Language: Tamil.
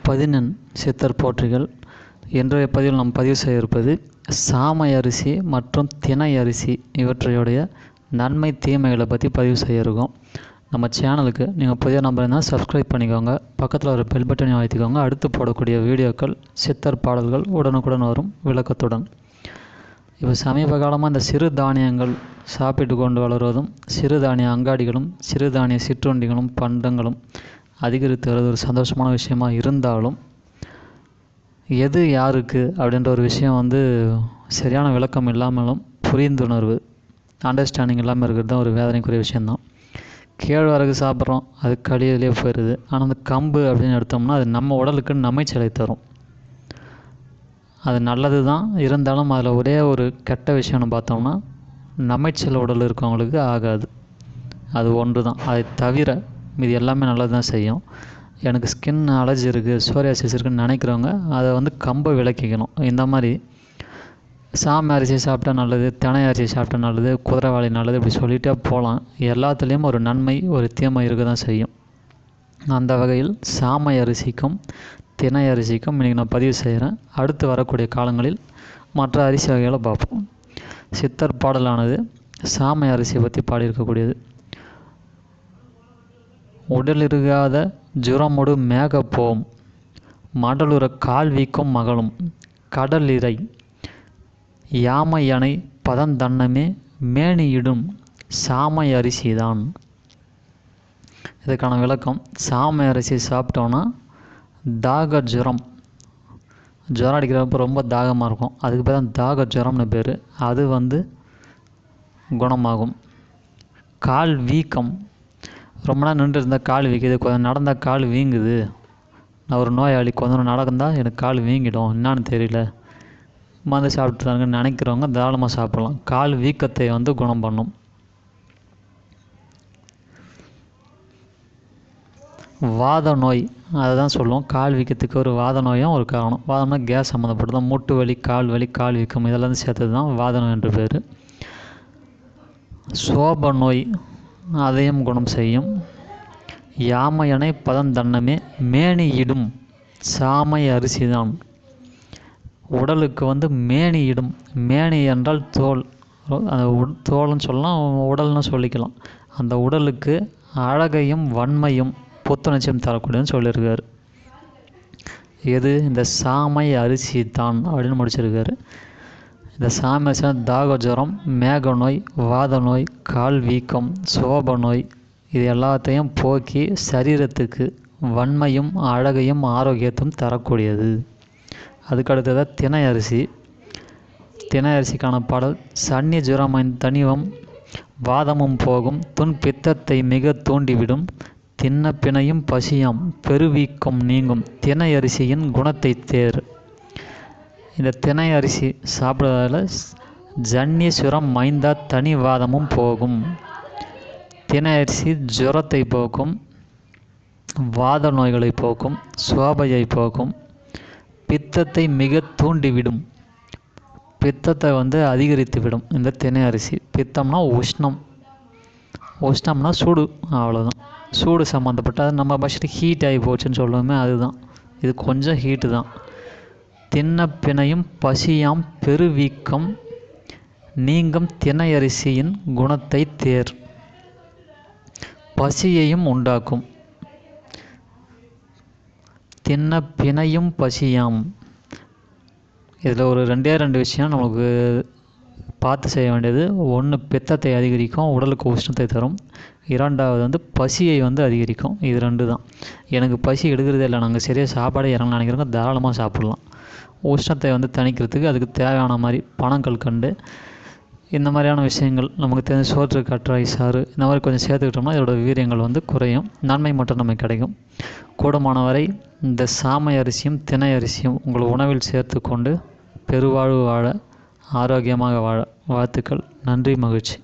பதினெண் சித்தர் போற்றிகள். இன்றைய பதிவில் நாம் பதிவு செய்ய இருப்பது சாமை அரிசி மற்றும் திணை அரிசி இவற்றையுடைய நன்மை தீமைகளை பற்றி பதிவு செய்ய இருக்கோம். நம்ம சேனலுக்கு நீங்கள் புதிய நம்பர் இருந்தால் சப்ஸ்கிரைப் பண்ணிக்கோங்க, பக்கத்தில் ஒரு பெல் பட்டனையும் அழுத்திக்கோங்க. அடுத்து போடக்கூடிய வீடியோக்கள் சித்தர் பாடல்கள் உடனுக்குடன் வரும் விளக்கத்துடன். இப்போ சமீப காலமாக இந்த சிறு தானியங்கள் சாப்பிட்டு கொண்டு வளருவதும் சிறுதானிய அங்காடிகளும் சிறுதானிய சிற்றுண்டிகளும் பண்டங்களும் அதிகரித்து வருவது ஒரு சந்தோஷமான விஷயமாக இருந்தாலும் எது யாருக்கு அப்படின்ற ஒரு விஷயம் சரியான விளக்கம் இல்லாமலும் புரிந்துணர்வு அண்டர்ஸ்டாண்டிங் இல்லாமல் இருக்கிறது தான் ஒரு வேதனைக்குரிய விஷயந்தான். கேழ்வரகு சாப்பிட்றோம், அது களியிலே போயிடுது. ஆனால் அந்த கம்பு அப்படின்னு எடுத்தோம்னா அது நம்ம உடலுக்கு நமைச்சலை தரும். அது நல்லது தான், இருந்தாலும் அதில் ஒரே ஒரு கெட்ட விஷயம்னு பார்த்தோம்னா நமைச்சல் உடல் இருக்கவங்களுக்கு ஆகாது. அது ஒன்று தான். அதை தவிர இது எல்லாமே நல்லது தான் செய்யும். எனக்கு ஸ்கின் அலர்ஜி இருக்குது, சோரியாசிஸ் இருக்குதுன்னு நினைக்கிறவங்க அதை கம்பை விளக்கிக்கணும். இந்த மாதிரி சாமை அரிசி சாப்பிட்டா நல்லது, திணை அரிசி சாப்பிட்டா நல்லது, குதிரைவாளி நல்லது, இப்படி சொல்லிகிட்டே போகலாம். எல்லாத்துலேயும் ஒரு நன்மை ஒரு தீமை இருக்க தான் செய்யும். அந்த வகையில் சாமை அரிசிக்கும் திணை அரிசிக்கும் இன்றைக்கி நான் பதிவு செய்கிறேன். அடுத்து வரக்கூடிய காலங்களில் மற்ற அரிசி வகைகளை பார்ப்போம். சித்தர் பாடலானது சாமை அரிசியை பற்றி பாடியிருக்கக்கூடியது. உடலிருகாத ஜுரமொடு மேகப்போம், மடலுற கால் வீக்கும் மகளும், கடல் இறை யாமையனை பதந்தன்னமே மேனியிடும் சாமை அரிசிதான். இதுக்கான விளக்கம்: சாமை அரிசி சாப்பிட்டோன்னா தாக ஜுரம் அடிக்கிறப்ப ரொம்ப தாகமாக இருக்கும், அதுக்கு பேர் தான் தாக ஜுரம்னு பேர். அது குணமாகும். கால் வீக்கம், ரொம்ப நேரம் நின்று இருந்தால் கால் வீக்குது, கொஞ்சம் நடந்தால் கால் வீங்குது, நான் ஒரு நோயாளி, கொஞ்சம் நடந்தால் எனக்கு கால் வீங்கிடும், என்னான்னு தெரியல, மருந்து சாப்பிட்டுதாங்கன்னு நினைக்கிறவங்க தாராளமாக சாப்பிட்லாம். கால் வீக்கத்தை குணம் பண்ணும். வாத நோய், அதை தான் சொல்லுவோம். கால் வீக்கத்துக்கு ஒரு வாத நோயும் ஒரு காரணம். வாத நோய் கேஸ் சம்மந்தப்பட்டது தான். மூட்டு வலி, கால் வலி, கால் வீக்கம் இதெல்லாம் சேர்த்தது தான் வாத நோய் என்று பேர். சோப நோய் அதையும் குணம் செய்யும். யாமையனை பதந்தன்னமே மேனியிடும் சாமை அரிசி தான். உடலுக்கு மேனியிடும். மேனி என்றால் தோல், அந்த தோல்னு சொல்லலாம், உடல்னு சொல்லிக்கலாம். அந்த உடலுக்கு அழகையும் வன்மையும் புத்துணர்ச்சியும் தரக்கூடியதுன்னு சொல்லியிருக்காரு. எது? இந்த சாமை அரிசி தான் அப்படின்னு முடிச்சிருக்காரு. இந்த சாமை அரிசி தாக ஜுரம், மேக நோய், வாத நோய், கால் வீக்கம், சோப நோய் இது எல்லாத்தையும் போக்கி சரீரத்துக்கு வன்மையும் அழகையும் ஆரோக்கியத்தையும் தரக்கூடியது. அதுக்கடுத்ததாக திணை அரிசி. திணை அரிசிக்கான பாடல்: சன்னி ஜுரமின் தனிவம் வாதமும் போகும், துன் பித்தத்தை மிக தூண்டிவிடும், தின்ன பிணையும் பசியாம் பெருவீக்கம் நீங்கும், திணை அரிசியின் குணத்தை தேர். இந்த திணை அரிசி சாப்பிட்றதால ஜன்னி சுரம் மைந்தா தனி வாதமும் போகும். திணை அரிசி ஜுரத்தை போக்கும், வாத நோய்களை போக்கும், சோபையை போக்கும், பித்தத்தை மிக தூண்டிவிடும். பித்தத்தை அதிகரித்து விடும் இந்த திணை அரிசி. பித்தம்னா உஷ்ணம்னா சூடு, அவ்வளோதான். சூடு சம்மந்தப்பட்ட, அது நம்ம பாஷைக்கு ஹீட் ஆகி போச்சுன்னு சொல்லுவோமே, அதுதான். இது கொஞ்சம் ஹீட்டு தான். தின்ன பிணையும் பசியாம் பெருவீக்கம் நீங்கும், திணை அரிசியின் குணத்தை தேர். பசியையும் உண்டாக்கும். தின்ன பிணையும் பசியாம், இதில் ஒரு ரெண்டு விஷயம் நமக்கு பார்த்து செய்ய வேண்டியது. ஒன்று, பித்தத்தை அதிகரிக்கும், உடலுக்கு உஷ்ணத்தை தரும். இரண்டாவது பசியை அதிகரிக்கும். இது ரெண்டு தான். எனக்கு பசி எடுக்கிறதே இல்லை, நாங்கள் சரியாக சாப்பாடே இறங்கலாம் நினைக்கிறவங்க தாராளமாக சாப்பிட்லாம். உஷ்ணத்தை தணிக்கிறதுக்கு அதுக்கு தேவையான மாதிரி பனங்கல்கண்டு இந்த மாதிரியான விஷயங்கள் நமக்கு தெரிஞ்ச சோற்று கற்றாழை சாறு இந்த மாதிரி கொஞ்சம் சேர்த்துக்கிட்டோம்னா இதோட வீரியங்கள் குறையும், நன்மை மட்டும் நமக்கு கிடைக்கும். கூடுமான வரை இந்த சாமை அரிசியும் திணை அரிசியும் உங்கள் உணவில் சேர்த்து கொண்டு பெருவாழ்வு வாழ, ஆரோக்கியமாக வாழ வாழ்த்துக்கள். நன்றி, மகிழ்ச்சி.